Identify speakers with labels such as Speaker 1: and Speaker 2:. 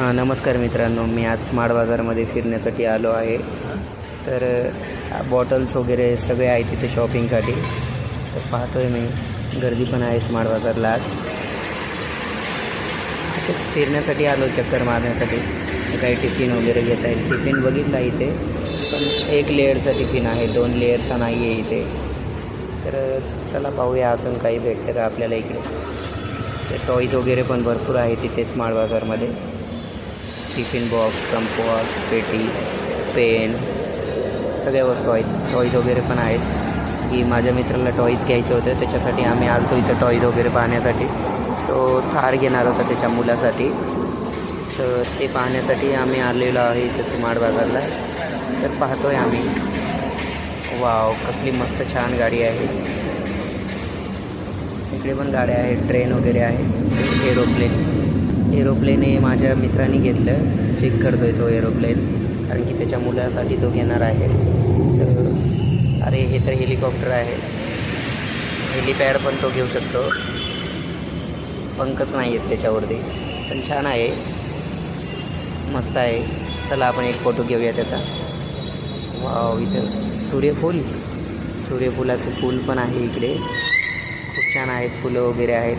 Speaker 1: नमस्कार मित्रांनो, मी आज स्मार्ट बाजारमध्ये फिरण्यासाठी आलो आहे. तर बॉटल्स वगैरे सगळे आहेत तिथे शॉपिंगसाठी. तर पाहतो आहे मी, गर्दी पण आहे स्मार्ट बाजारला आज. असंच फिरण्यासाठी आलो, चक्कर मारण्यासाठी. काही टिफिन वगैरे घेता येईल. टिफिन बघितला इथे, पण एक लेअरचा टिफिन आहे, 2 लेअरचा नाही आहे इथे. तर चला पाहूया अजून काही भेटतं का आपल्याला इकडे. ते टॉईज वगैरे पण भरपूर आहे तिथे स्मार्ट बाजारमध्ये. टिफिन बॉक्स, कंपास, पेटी, पेन, सगळ्या वस्तू आहेत. टॉईज वगैरे पण आहेत. की माझ्या मित्राला टॉईज घ्यायचे होते, त्याच्यासाठी आम्ही आलतो इथं टॉईज वगैरे पाहण्यासाठी. तो थार घेणार होता त्याच्या मुलासाठी, तर ते पाहण्यासाठी आम्ही आलेलो आहे इथं स्मार्ट बाजारला. तर पाहतो आहे आम्ही. वाव, कसली मस्त छान गाडी आहे. इकडे पण गाड्या आहेत, ट्रेन वगैरे आहे. एरोप्लेन हे माझ्या मित्राने घेतलं. चेक करतो आहे तो एरोप्लेन, कारण की त्याच्या मुलासाठी तो घेणार आहे. तर अरे, हे तर हेलिकॉप्टर आहे. हेलिपॅड पण तो घेऊ शकतो. पंखच नाही आहेत त्याच्यावरती, पण छान आहे, मस्त आहे. चला आपण एक फोटो घेऊया त्याचा. वाव, इथं सूर्यफुलाचं फूल पण आहे इकडे. खूप छान आहेत, फुलं वगैरे आहेत.